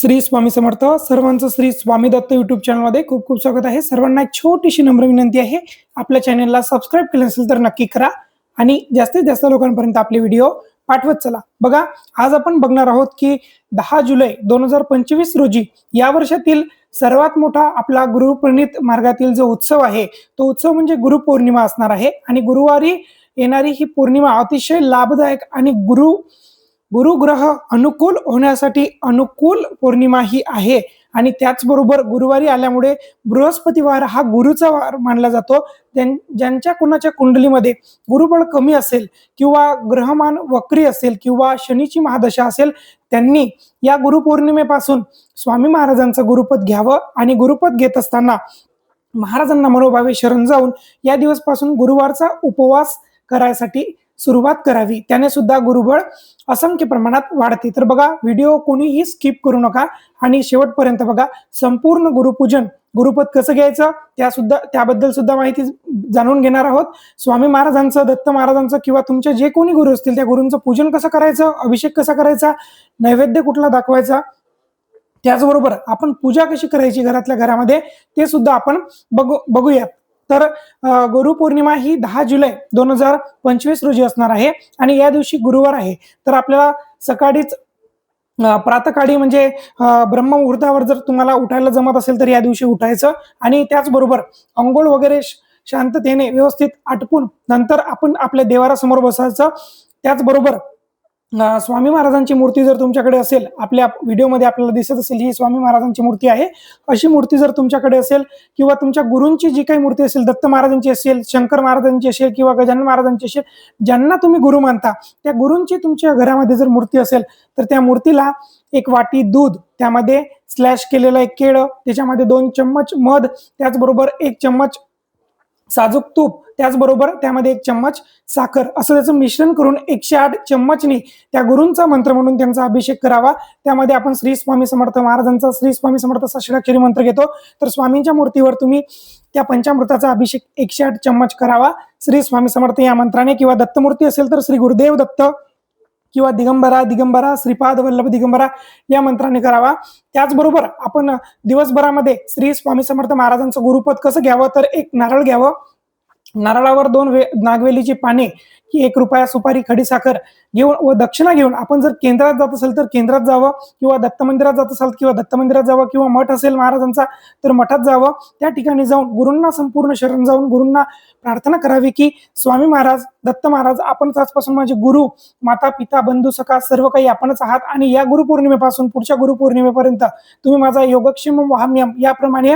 श्री स्वामी समर्थ. सर्वांचं श्री स्वामी दत्त युट्यूब चॅनलमध्ये खूप खूप स्वागत आहे. सर्वांना एक छोटीशी नम्र विनंती आहे, आपल्या चॅनलला सबस्क्राईब केलं नसेल तर नक्की करा आणि जास्तीत जास्त लोकांपर्यंत आपले व्हिडिओ पाठवत चला. बघा, आज आपण बघणार आहोत की 10 जुलै 2025 रोजी या वर्षातील सर्वात मोठा आपला गुरुप्रणीत मार्गातील जो उत्सव आहे तो उत्सव म्हणजे गुरुपौर्णिमा असणार आहे. आणि गुरुवारी येणारी ही पौर्णिमा अतिशय लाभदायक आणि गुरुग्रह अनुकूल होण्यासाठी अनुकूल पौर्णिमा ही आहे. आणि त्याचबरोबर गुरुवारी आल्यामुळे बृहस्पतिवार हा गुरुचा वार मानला जातो. ज्यांच्या कुणाच्या कुंडलीमध्ये गुरुबळ कमी असेल किंवा ग्रहमान वक्री असेल किंवा शनीची महादशा असेल, त्यांनी या गुरुपौर्णिमेपासून स्वामी महाराजांचं गुरुपद घ्यावं आणि गुरुपद घेत असताना महाराजांना मनोभावे शरण जाऊन या दिवसपासून गुरुवारचा उपवास करायसाठी सुरुवात करावी. त्याने सुद्धा गुरुबळ असंख्य प्रमाणात वाढते. तर बघा, व्हिडिओ कोणीही स्किप करू नका आणि शेवटपर्यंत बघा. संपूर्ण गुरुपूजन, गुरुपद कसं घ्यायचं त्याबद्दल सुद्धा माहिती जाणून घेणार आहोत. स्वामी महाराजांचं, दत्त महाराजांचं किंवा तुमचे जे कोणी गुरु असतील त्या गुरूंचं पूजन कसं करायचं, अभिषेक कसा करायचा, नैवेद्य कुठला दाखवायचा, त्याचबरोबर आपण पूजा कशी करायची घरातल्या घरामध्ये ते सुद्धा आपण बघूयात. तर गुरुपौर्णिमा ही 10 जुलै 2025 रोजी असणार आहे आणि या दिवशी गुरुवार आहे. तर आपल्याला सकाळीच प्रातःकाळी म्हणजे ब्रह्ममुहूर्तावर जर तुम्हाला उठायला जमत असेल तर या दिवशी उठायचं आणि त्याचबरोबर अंघोळ वगैरे शांततेने व्यवस्थित आटपून नंतर आपण आपल्या देवारासमोर बसायचं. त्याचबरोबर स्वामी महाराजांची मूर्ती जर तुमच्याकडे असेल, आपल्या व्हिडिओमध्ये आपल्याला दिसत असेल ही स्वामी महाराजांची मूर्ती आहे, अशी मूर्ती जर तुमच्याकडे असेल किंवा तुमच्या गुरूंची जी काही मूर्ती असेल, दत्त महाराजांची असेल, शंकर महाराजांची असेल किंवा गजानन महाराजांची असेल, ज्यांना तुम्ही गुरु मानता त्या गुरूंची तुमच्या घरामध्ये जर मूर्ती असेल तर त्या मूर्तीला एक वाटी दूध, त्यामध्ये स्लॅश केलेलं एक केळं, त्याच्यामध्ये 2 चम्मच मध, त्याचबरोबर 1 चम्मच साजूक तूप, त्याचबरोबर त्यामध्ये 1 चम्मच साखर, असं त्याचं मिश्रण करून 108 चम्मचनी त्या गुरूंचा मंत्र म्हणून त्यांचा अभिषेक करावा. त्यामध्ये आपण श्री स्वामी समर्थ महाराजांचा श्री स्वामी समर्थ षडाक्षरी मंत्र घेतो. तर स्वामींच्या मूर्तीवर तुम्ही त्या पंचामृताचा अभिषेक 108 चम्मच करावा श्री स्वामी समर्थ या मंत्राने. किंवा दत्तमूर्ती असेल तर श्री गुरुदेव दत्त किंवा दिगंबरा श्रीपाद वल्लभ दिगंबरा या मंत्राने करावा. त्याचबरोबर आपण दिवसभरामध्ये श्री स्वामी समर्थ महाराजांचं गुरुपद कसं घ्यावं, तर 1 नारळ घ्यावं, नारळावर 2 नागवेलीची पाने, 1 रुपया सुपारी, खडी साखर घेऊन व दक्षिणा घेऊन आपण जर केंद्रात जात असेल तर केंद्रात जावं किंवा दत्त मंदिरात जात असाल किंवा दत्त मंदिरात जावं किंवा मठ असेल महाराजांचा तर मठात जावं. त्या ठिकाणी जाऊन गुरूंना संपूर्ण शरण जाऊन गुरूंना प्रार्थना करावी की स्वामी महाराज, दत्त महाराज, आपणच आजपासून माझे गुरु, माता पिता, बंधू सखा सर्व काही आपणच आहात आणि या गुरुपौर्णिमेपासून पुढच्या गुरुपौर्णिमेपर्यंत तुम्ही माझा योगक्षेम वाहम्यम याप्रमाणे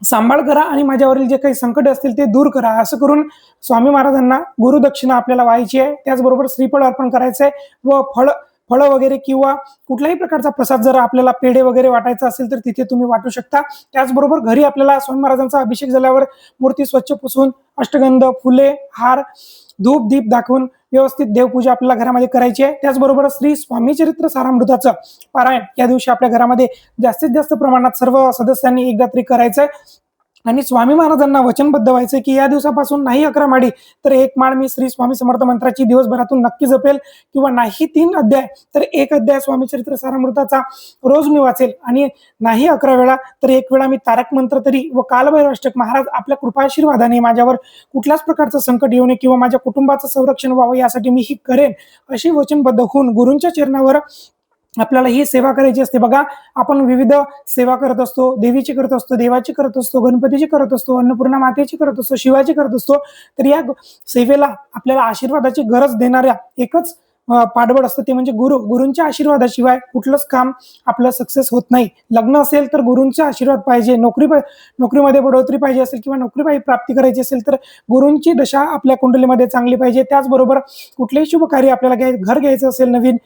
सांभाळ करा आणि माझ्यावरील जे काही संकट असतील ते दूर करा. असं करून स्वामी महाराजांना गुरुदक्षिणा आपल्याला व्हायची आहे. त्याचबरोबर श्रीफळ अर्पण करायचंय व फळं वगैरे किंवा कुठल्याही प्रकारचा प्रसाद जर आपल्याला पेढे वगैरे वाटायचा असेल तर तिथे तुम्ही वाटू शकता. त्याचबरोबर घरी आपल्याला स्वामी महाराजांचा अभिषेक झाल्यावर मूर्ती स्वच्छ पुसून अष्टगंध, फुले, हार, धूप दीप दाखवून व्यवस्थित देवपूजा आपल्याला घरामध्ये करायची आहे. त्याचबरोबर श्री स्वामी चरित्र सारामृताचं पारायण या दिवशी आपल्या घरामध्ये जास्तीत जास्त प्रमाणात सर्व सदस्यांनी एकदा तरी करायचंय आणि स्वामी महाराजांना वचनबद्ध व्हायचे की या दिवसापासून नाही 11 माळी तर 1 माळ मी श्री स्वामी समर्थ मंत्राची दिवसभरातून नक्की जपेल किंवा नाही 3 अध्याय तर 1 अध्याय स्वामी चरित्र सारामृताचा रोज मी वाचेल आणि नाही 11 वेळा तर 1 वेळा मी तारक मंत्र तरी व कालभैरवाष्टक. महाराज आपल्या कृपाशीर्वादाने माझ्यावर कुठल्याच प्रकारचं संकट येऊ नये किंवा माझ्या कुटुंबाचं संरक्षण व्हावं यासाठी मी ही करेन अशी वचनबद्ध होऊन गुरूंच्या चरणावर आपल्याला ही सेवा करायची असते. बघा, आपण विविध सेवा करत असतो, देवीची करत असतो, देवाची करत असतो, गणपतीची करत असतो, अन्नपूर्णा मातेची करत असतो, शिवाची करत असतो. तर या सेवेला आपल्याला आशीर्वादाची गरज देणाऱ्या एकच पाठबळ असतं, ते म्हणजे गुरूंच्या आशीर्वादाशिवाय कुठलंच काम आपलं सक्सेस होत नाही. लग्न असेल तर गुरूंचा आशीर्वाद पाहिजे, नोकरीमध्ये बढोतरी पाहिजे असेल किंवा नोकरी प्राप्ती करायची असेल तर गुरूंची दशा आपल्या कुंडलीमध्ये चांगली पाहिजे. त्याचबरोबर कुठलेही शुभ कार्य आपल्याला घर घ्यायचं असेल नवीन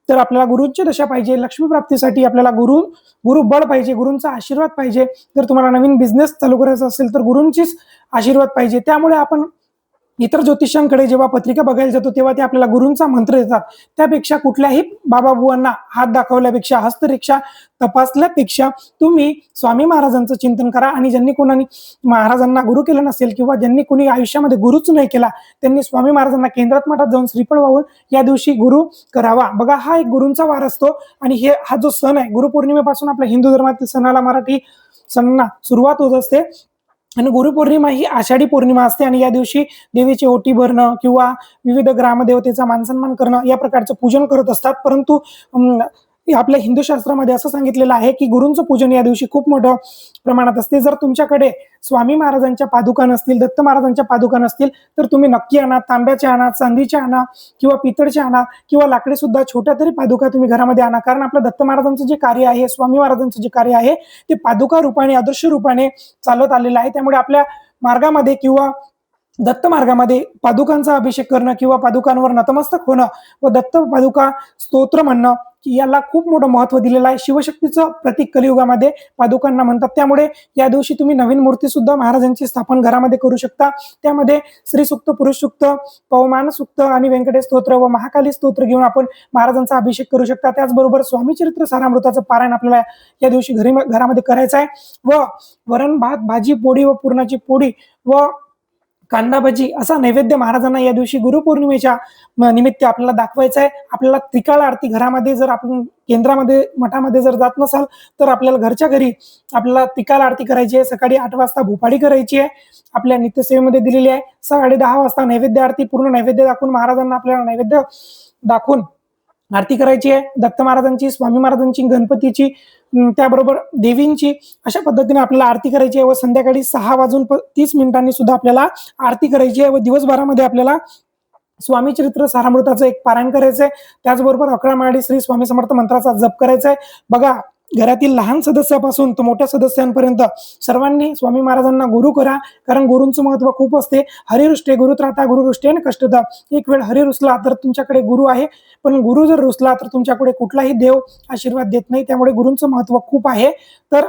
तर आपल्याला गुरूंची दशा पाहिजे. लक्ष्मी प्राप्तीसाठी आपल्याला गुरु बळ पाहिजे, गुरूंचा आशीर्वाद पाहिजे. जर तुम्हाला नवीन बिझनेस चालू करायचा असेल तर गुरूंचीच आशीर्वाद पाहिजे. त्यामुळे आपण इतर ज्योतिषांकडे जेव्हा पत्रिका बघायला जातो तेव्हा ते आपल्याला गुरूंचा मंत्र देतात. त्यापेक्षा कुठल्याही बाबाबुवांना हात दाखवल्यापेक्षा, हस्तरेखा तपासल्यापेक्षा तुम्ही स्वामी महाराजांचं चिंतन करा. आणि ज्यांनी कोणाने महाराजांना गुरु केलं नसेल किंवा ज्यांनी कोणी आयुष्यामध्ये गुरुच नाही केला, त्यांनी स्वामी महाराजांना केंद्रात मठात जाऊन श्रीफळ वाहून या दिवशी गुरु करावा. बघा, हा एक गुरूंचा वार असतो. आणि हा जो सण आहे, गुरुपौर्णिमेपासून आपल्या हिंदू धर्मातील सणाला, मराठी सणांना सुरुवात होत असते. आणि गुरुपौर्णिमा ही आषाढी पौर्णिमा असते. आणि या दिवशी देवीची ओटी भरणं किंवा विविध ग्रामदेवतेचा मानसन्मान करणं या प्रकारचं पूजन करत असतात. परंतु आपल्या हिंदू शास्त्रामध्ये असं सांगितलेलं आहे की गुरूंचं पूजन या दिवशी खूप मोठं प्रमाणात असते. जर तुमच्याकडे स्वामी महाराजांच्या पादुका नसतील, दत्त महाराजांच्या पादुका नसतील, तर तुम्ही नक्की आणा. तांब्याच्या आणा, चांदीच्या आणा किंवा पितळच्या आणा किंवा लाकडी सुद्धा छोट्या तरी पादुका तुम्ही घरामध्ये आणा. कारण आपलं दत्त महाराजांचं जे कार्य आहे, स्वामी महाराजांचं जे कार्य आहे, ते पादुका रूपाने, अदृश्य रूपाने चालत आलेलं आहे. त्यामुळे आपल्या मार्गामध्ये किंवा दत्त मार्गामध्ये पादुकांचा अभिषेक करणं किंवा पादुकांवर नतमस्तक होणं व दत्त पादुका स्तोत्र म्हणणं याला खूप मोठं महत्व दिलेलं आहे. शिवशक्तीचं प्रतीक कलियुगामध्ये पादुकांना म्हणतात. त्यामुळे या दिवशी तुम्ही नवीन मूर्ती सुद्धा महाराजांची स्थापन घरामध्ये करू शकता. त्यामध्ये श्री सूक्त, पुरुष सूक्त, पवमान सूक्त आणि व्यंकटेश स्तोत्र व महाकाली स्तोत्र घेऊन आपण महाराजांचा अभिषेक करू शकता. त्याचबरोबर स्वामी चरित्र सारामृताचं पारायण आपल्याला या दिवशी घरामध्ये करायचं आहे. व वरण भात, भाजी, पोळी व पुरणाची पोळी व कांदा भजी असा नैवेद्य महाराजांना या दिवशी गुरुपौर्णिमेच्या निमित्त आपल्याला दाखवायचं आहे. आपल्याला त्रिकाळ आरती घरामध्ये, जर आपण केंद्रामध्ये, मठामध्ये जर जात नसाल तर आपल्याला घरच्या घरी आपल्याला त्रिकाळ आरती करायची आहे. सकाळी 8 वाजता भूपाडी करायची आहे, आपल्या नित्यसेवेमध्ये दिलेली आहे. 10:30 वाजता नैवेद्य आरती, पूर्ण नैवेद्य दाखवून महाराजांना आपल्याला नैवेद्य दाखवून आरती करायची आहे. दत्त महाराजांची, स्वामी महाराजांची, गणपतीची, त्याबरोबर देवींची, अशा पद्धतीने आपल्याला आरती करायची आहे. व संध्याकाळी 6:30 सुद्धा आपल्याला आरती करायची आहे. व दिवसभरामध्ये आपल्याला स्वामी चरित्र सारामृताचं एक पारायण करायचंय. त्याचबरोबर 11 माळी श्री स्वामी समर्थ मंत्राचा जप करायचा आहे. बघा, घरातील लहान सदस्यापासून तर मोठ्या सदस्यांपर्यंत सर्वांनी स्वामी महाराजांना गुरु करा. कारण गुरूंचं महत्व खूप असते. हरिरुष्टे गुरुत्राता गुरुरुष्टेन कष्टदा. एक वेळ हरी रुसला तर तुमच्याकडे गुरु आहे, पण गुरु जर रुसला तर तुमच्याकडे कुठलाही देव आशीर्वाद देत नाही. त्यामुळे गुरूंचं महत्व खूप आहे. तर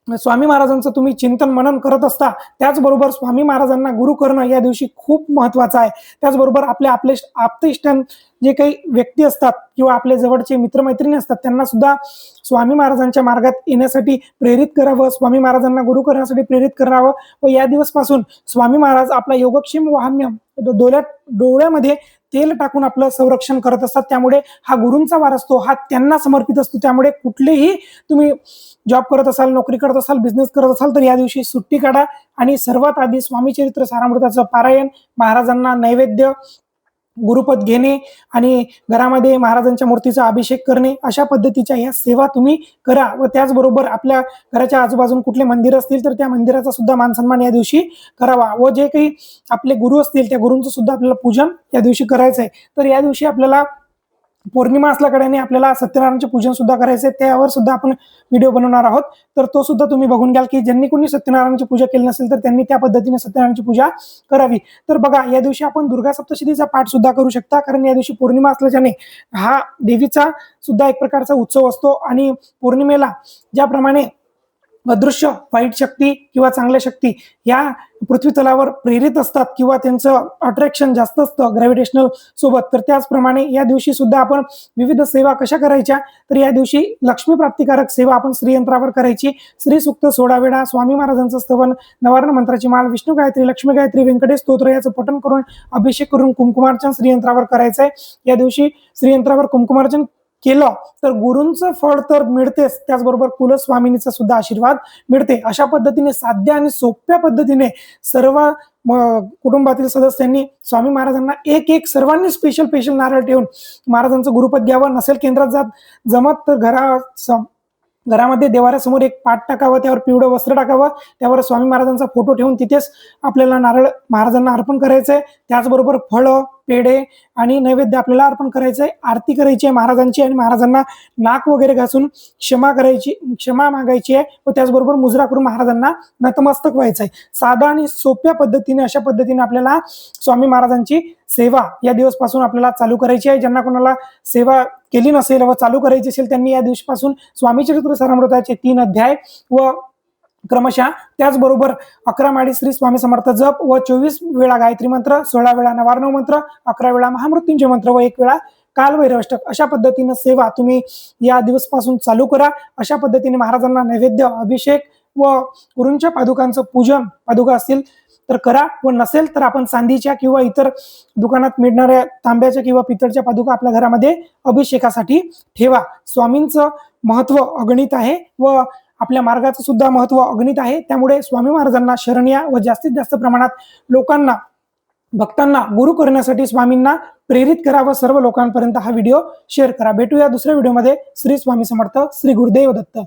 स्वामी महाराजांचं तुम्ही चिंतन मनन करत असता. त्याचबरोबर स्वामी महाराजांना गुरु करणं या दिवशी खूप महत्वाचं आहे. त्याचबरोबर आपले आप्तेष्ट जे काही व्यक्ती असतात किंवा आपले जवळचे मित्रमैत्रिणी असतात त्यांना सुद्धा स्वामी महाराजांच्या मार्गात येण्यासाठी प्रेरित करावं, स्वामी महाराजांना गुरु करण्यासाठी प्रेरित करावं. व या दिवसपासून स्वामी महाराज आपला योगक्षेम वाहम्य डोळ्यामध्ये तेल टाकून आपलं संरक्षण करत असतात. त्यामुळे हा गुरूंचा वार असतो, हा त्यांना समर्पित असतो. त्यामुळे कुठलेही तुम्ही जॉब करत असाल, नोकरी करत असाल, बिझनेस करत असाल तर या दिवशी सुट्टी काढा आणि सर्वात आधी स्वामी चरित्र सारामृताचं पारायण, महाराजांना नैवेद्य, गुरुपद घेणे आणि घरामध्ये महाराजांच्या मूर्तीचा अभिषेक करणे, अशा पद्धतीच्या या सेवा तुम्ही करा. व त्याचबरोबर आपल्या घराच्या आजूबाजून कुठले मंदिर असतील तर त्या मंदिराचा सुद्धा मानसन्मान या दिवशी करावा. व जे काही आपले गुरु असतील त्या गुरूंचं सुद्धा आपल्याला पूजन या दिवशी करायचं आहे. तर या दिवशी आपल्याला पौर्णिमा असल्याकडे आपल्याला सत्यनारायणचे पूजन सुद्धा करायचे, त्यावर सुद्धा आपण व्हिडिओ बनवणार आहोत. तर तो सुद्धा तुम्ही बघून घ्याल की ज्यांनी कोणी सत्यनारायणची पूजा केली नसेल तर त्यांनी त्या पद्धतीने सत्यनारायणची पूजा करावी. तर बघा, या दिवशी आपण दुर्गा सप्तशतीचा पाठ सुद्धा करू शकता. कारण या दिवशी पौर्णिमा असल्याने हा देवीचा सुद्धा एक प्रकारचा उत्सव असतो. आणि पौर्णिमेला ज्याप्रमाणे अदृश्य वाईट शक्ती किंवा चांगल्या शक्ती या पृथ्वी तलावर प्रेरित असतात किंवा त्यांचं अट्रॅक्शन जास्त असतं ग्रॅव्हिटेशनल सोबत, तर त्याचप्रमाणे या दिवशी सुद्धा आपण विविध सेवा कशा करायच्या. तर या दिवशी लक्ष्मी प्राप्तिकारक सेवा आपण श्रीयंत्रावर करायची. श्री सूक्त 16 वेळा, स्वामी महाराजांचं स्तवन, नवार्ण मंत्राची माळ, विष्णू गायत्री, लक्ष्मी गायत्री, व्यंकटेश स्तोत्र याचं पठण करून अभिषेक करून कुंकुमार्चन श्रीयंत्रावर करायचंय. या दिवशी श्रीयंत्रावर कुंकुमार्चन केलं तर गुरूंचं फळ तर मिळतेच, त्याचबरोबर कुलस्वामिनीचा सुद्धा आशीर्वाद मिळते. अशा पद्धतीने साध्या आणि सोप्या पद्धतीने सर्व कुटुंबातील सदस्यांनी स्वामी महाराजांना एक सर्वांनी स्पेशल नारळ ठेवून महाराजांचं गुरुपद घ्यावं. नसेल केंद्रात जात जमत तर घरामध्ये देवाऱ्यासमोर एक पाट टाकावं, त्यावर पिवळं वस्त्र टाकावं, त्यावर स्वामी महाराजांचा फोटो ठेवून तिथेच आपल्याला नारळ महाराजांना अर्पण करायचंय. त्याचबरोबर फळं, पेढे आणि नैवेद्य आपल्याला अर्पण करायचंय. आरती करायची आहे महाराजांची आणि महाराजांना नाक वगैरे घासून क्षमा मागायची आहे. व त्याचबरोबर मुजरा करून महाराजांना नतमस्तक व्हायचंय. साधा आणि सोप्या पद्धतीने अशा पद्धतीने आपल्याला स्वामी महाराजांची सेवा या दिवसपासून आपल्याला चालू करायची आहे. ज्यांना कोणाला सेवा केली नसेल व चालू करायची असेल त्यांनी या दिवसापासून स्वामी चरित्र सारामृताचे 3 अध्याय व क्रमशः. त्याचबरोबर 11 माळी श्री स्वामी समर्थ जप व 24 वेळा गायत्री मंत्र, 16 वेळा नवार्णव मंत्र, 11 वेळा महामृत्युंजय मंत्र व 1 वेळा कालभैरवाष्टक अशा पद्धतीनं सेवा तुम्ही या दिवसपासून चालू करा. अशा पद्धतीने महाराजांना नैवेद्य, अभिषेक व गुरूंच्या पादुकांचं पूजन, पादुका असतील तर करा, व नसेल तर आपण चांदीच्या किंवा इतर दुकानात मिळणाऱ्या तांब्याच्या किंवा पितळच्या पादुका आपल्या घरामध्ये अभिषेकासाठी ठेवा. स्वामींचं महत्व अगणित आहे व आपल्या मार्गाचं सुद्धा महत्व अगणित आहे. त्यामुळे स्वामी महाराजांना शरण या व जास्तीत जास्त प्रमाणात लोकांना, भक्तांना गुरु करण्यासाठी स्वामींना प्रेरित करा व सर्व लोकांपर्यंत हा व्हिडिओ शेअर करा. भेटूया दुसऱ्या व्हिडिओमध्ये. श्री स्वामी समर्थ. श्री गुरुदेव दत्त.